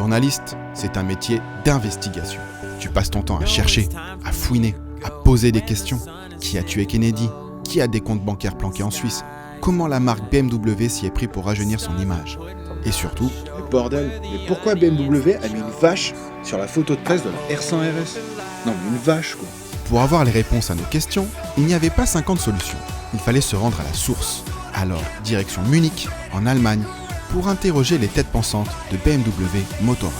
Journaliste, c'est un métier d'investigation. Tu passes ton temps à chercher, à fouiner, à poser des questions. Qui a tué Kennedy? Qui a des comptes bancaires planqués en Suisse? Comment la marque BMW s'y est pris pour rajeunir son image? Et surtout... Mais bordel, mais pourquoi BMW a mis une vache sur la photo de presse de la R100 RS? Non mais une vache quoi. Pour avoir les réponses à nos questions, il n'y avait pas 50 solutions. Il fallait se rendre à la source. Alors, direction Munich, en Allemagne, pour interroger les têtes pensantes de BMW Motorrad.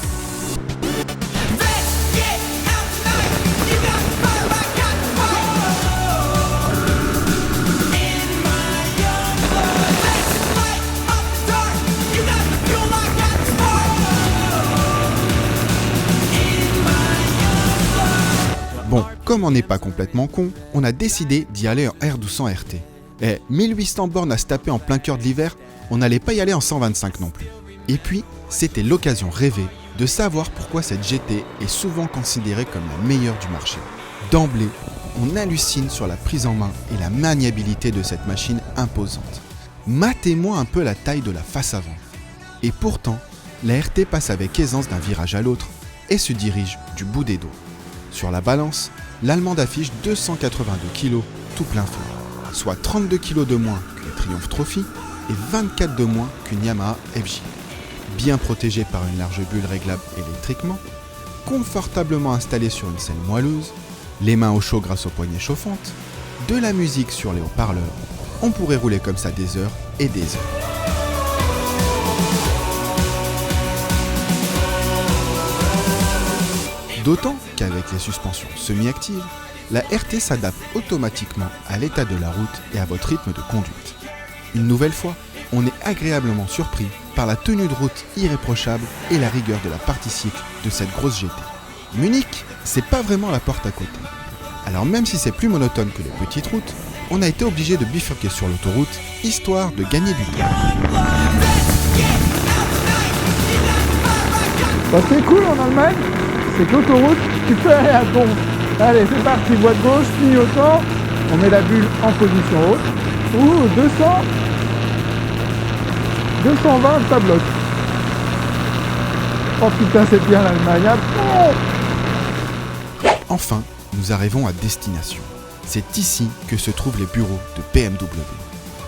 Bon, comme on n'est pas complètement con, on a décidé d'y aller en R1200 RT. Et 1800 bornes à se taper en plein cœur de l'hiver, on n'allait pas y aller en 125 non plus. Et puis, c'était l'occasion rêvée de savoir pourquoi cette GT est souvent considérée comme la meilleure du marché. D'emblée, on hallucine sur la prise en main et la maniabilité de cette machine imposante. Matez-moi un peu la taille de la face avant. Et pourtant, la RT passe avec aisance d'un virage à l'autre et se dirige du bout des doigts. Sur la balance, l'Allemande affiche 282 kg tout plein feu, soit 32 kg de moins qu'une Triumph Trophy et 24 de moins qu'une Yamaha FJ. Bien protégée par une large bulle réglable électriquement, confortablement installée sur une selle moelleuse, les mains au chaud grâce aux poignées chauffantes, de la musique sur les haut-parleurs, on pourrait rouler comme ça des heures et des heures. D'autant qu'avec les suspensions semi-actives, la RT s'adapte automatiquement à l'état de la route et à votre rythme de conduite. Une nouvelle fois, on est agréablement surpris par la tenue de route irréprochable et la rigueur de la partie cycle de cette grosse GT. Munich, c'est pas vraiment la porte à côté. Alors même si c'est plus monotone que les petites routes, on a été obligé de bifurquer sur l'autoroute, histoire de gagner du temps. Bah c'est cool en Allemagne, c'est que l'autoroute, tu peux aller à fond. Allez, c'est parti, voie de gauche, clignotant, on met la bulle en position haute. Ouh, 220, ça bloque. Oh putain, c'est bien l'Allemagne. Enfin, nous arrivons à destination. C'est ici que se trouvent les bureaux de BMW.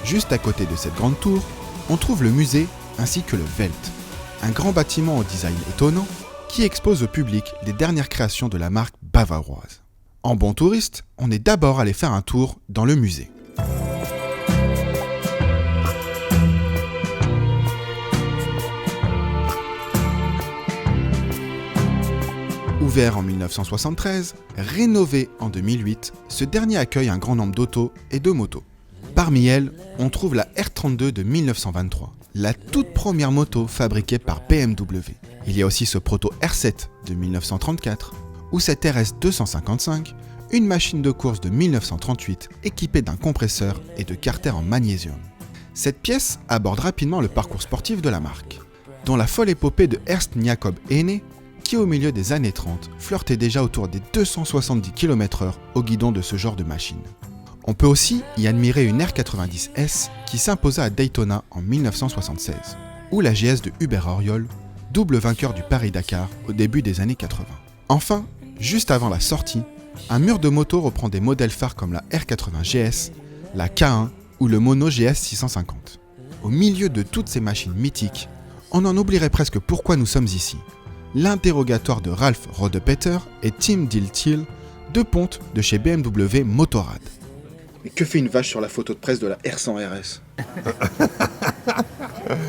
Juste à côté de cette grande tour, on trouve le musée ainsi que le Welt, un grand bâtiment au design étonnant qui expose au public les dernières créations de la marque bavaroise. En bon touriste, on est d'abord allé faire un tour dans le musée. Ouvert en 1973, rénové en 2008, ce dernier accueille un grand nombre d'autos et de motos. Parmi elles, on trouve la R32 de 1923, la toute première moto fabriquée par BMW. Il y a aussi ce proto R7 de 1934, ou cette RS 255, une machine de course de 1938 équipée d'un compresseur et de carter en magnésium. Cette pièce aborde rapidement le parcours sportif de la marque, dont la folle épopée de Ernst Jacob Ene, qui au milieu des années 30 flirtait déjà autour des 270 km/h au guidon de ce genre de machine. On peut aussi y admirer une R90S qui s'imposa à Daytona en 1976, ou la GS de Hubert Auriol, double vainqueur du Paris-Dakar au début des années 80. Enfin, juste avant la sortie, un mur de moto reprend des modèles phares comme la R80 GS, la K1 ou le Mono GS 650. Au milieu de toutes ces machines mythiques, on en oublierait presque pourquoi nous sommes ici. L'interrogatoire de Ralph Rodepeter et Tim Dilthey, deux pontes de chez BMW Motorrad. Mais que fait une vache sur la photo de presse de la R100 RS?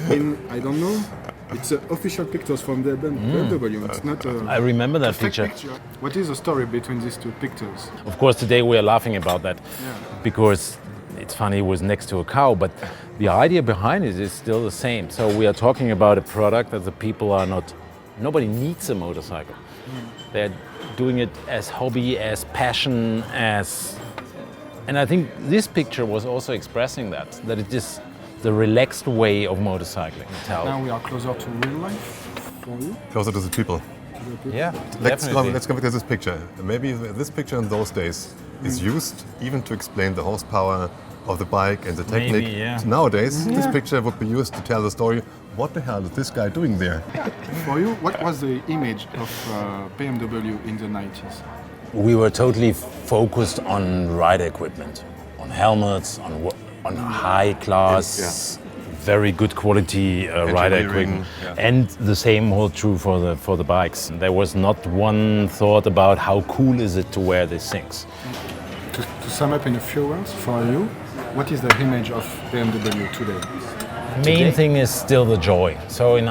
I don't know. It's official pictures from the BMW. It's not I remember that fake picture. What is the story between these two pictures? Of course, today we are laughing about that because it's funny it was next to a cow, but the idea behind it is still the same. So we are talking about a product that the people are not, nobody needs a motorcycle. They're doing it as hobby, as passion, as... And I think this picture was also expressing that it is the relaxed way of motorcycling. Now we are closer to real life for you. Closer to the people. Yeah, Let's definitely. come back to this picture. Maybe this picture in those days is used even to explain the horsepower of the bike and the Maybe, technique. yeah. Nowadays, this picture would be used to tell the story, what the hell is this guy doing there? For you, what was the image of BMW in the 90s? We were totally focused on rider equipment, on helmets, on high class, very good quality rider Engineering, equipment, and the same holds true for the bikes. There was not one thought about how cool is it to wear these things. To sum up in a few words, for you, what is the image of BMW today? Main thing is still the joy. So in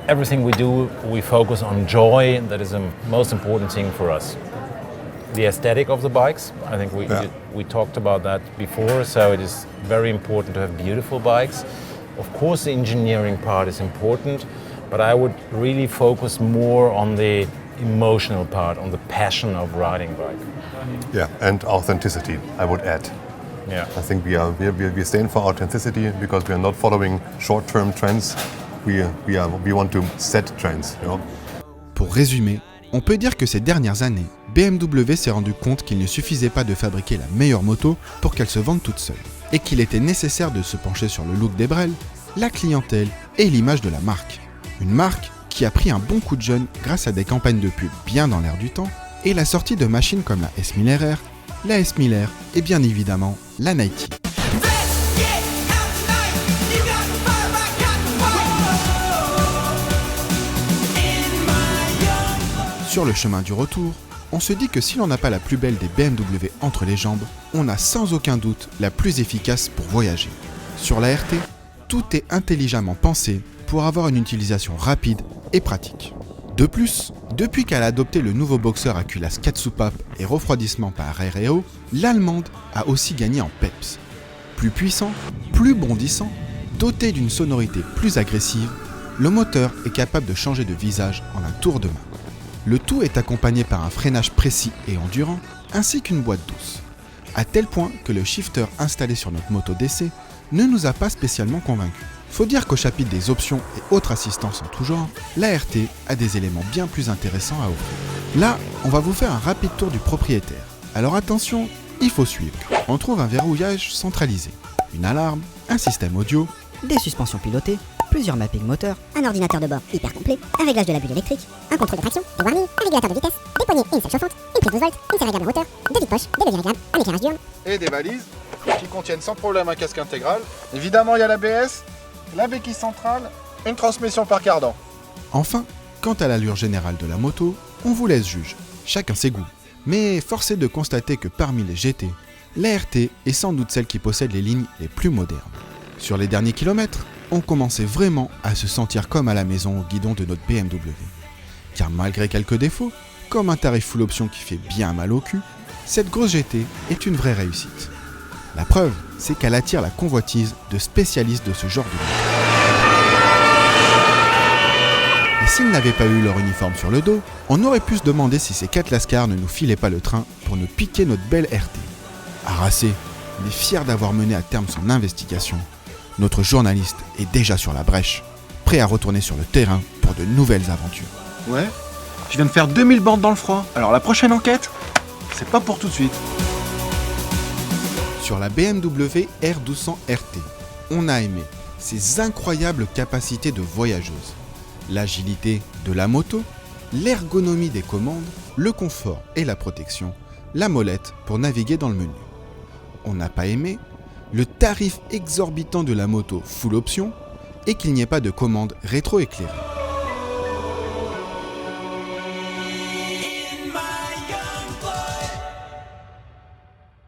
everything we do, we focus on joy. That is the most important thing for us. The aesthetic of the bikes, I think we talked about that before. So it is very important to have beautiful bikes. Of course, the engineering part is important, but I would really focus more on the emotional part, on the passion of riding bike. Yeah, and authenticity, I would add. Yeah. I think we stand for authenticity because we are not following short-term trends. We want to set trends. You know? Pour résumer, on peut dire que ces dernières années, BMW s'est rendu compte qu'il ne suffisait pas de fabriquer la meilleure moto pour qu'elle se vende toute seule, et qu'il était nécessaire de se pencher sur le look des brels, la clientèle et l'image de la marque. Une marque qui a pris un bon coup de jeune grâce à des campagnes de pub bien dans l'air du temps, et la sortie de machines comme la S1000RR, la S1000R et bien évidemment la Nike. Sur le chemin du retour, on se dit que si l'on n'a pas la plus belle des BMW entre les jambes, on a sans aucun doute la plus efficace pour voyager. Sur la RT, tout est intelligemment pensé pour avoir une utilisation rapide et pratique. De plus, depuis qu'elle a adopté le nouveau boxer à culasse 4 soupapes et refroidissement par air et eau, l'allemande a aussi gagné en peps. Plus puissant, plus bondissant, doté d'une sonorité plus agressive, le moteur est capable de changer de visage en un tour de main. Le tout est accompagné par un freinage précis et endurant, ainsi qu'une boîte douce. À tel point que le shifter installé sur notre moto d'essai ne nous a pas spécialement convaincus. Faut dire qu'au chapitre des options et autres assistances en tout genre, la RT a des éléments bien plus intéressants à offrir. Là, on va vous faire un rapide tour du propriétaire. Alors attention, il faut suivre. On trouve un verrouillage centralisé, une alarme, un système audio, des suspensions pilotées, plusieurs mappings moteurs, un ordinateur de bord hyper complet, un réglage de la bulle électrique, un contrôle de traction, des warnings, un régulateur de vitesse, des poignées et une selle chauffante, une prise 12 volts, une serre réglable moteur, deux vides-poches, des leviers réglables, un éclairage diurne. Et des valises qui contiennent sans problème un casque intégral. Évidemment, il y a l'ABS, la béquille centrale, une transmission par cardan. Enfin, quant à l'allure générale de la moto, on vous laisse juge, chacun ses goûts. Mais force est de constater que parmi les GT, la RT est sans doute celle qui possède les lignes les plus modernes. Sur les derniers kilomètres, on commençait vraiment à se sentir comme à la maison au guidon de notre BMW. Car malgré quelques défauts, comme un tarif full option qui fait bien mal au cul, cette grosse GT est une vraie réussite. La preuve, c'est qu'elle attire la convoitise de spécialistes de ce genre de moto. Et s'ils n'avaient pas eu leur uniforme sur le dos, on aurait pu se demander si ces 4 lascars ne nous filaient pas le train pour nous piquer notre belle RT. Harassé, mais fier d'avoir mené à terme son investigation, notre journaliste est déjà sur la brèche, prêt à retourner sur le terrain pour de nouvelles aventures. Ouais, je viens de faire 2000 bandes dans le froid. Alors la prochaine enquête, c'est pas pour tout de suite. Sur la BMW R1200 RT, on a aimé ses incroyables capacités de voyageuse, l'agilité de la moto, l'ergonomie des commandes, le confort et la protection, la molette pour naviguer dans le menu. On n'a pas aimé le tarif exorbitant de la moto full option et qu'il n'y ait pas de commande rétro-éclairée.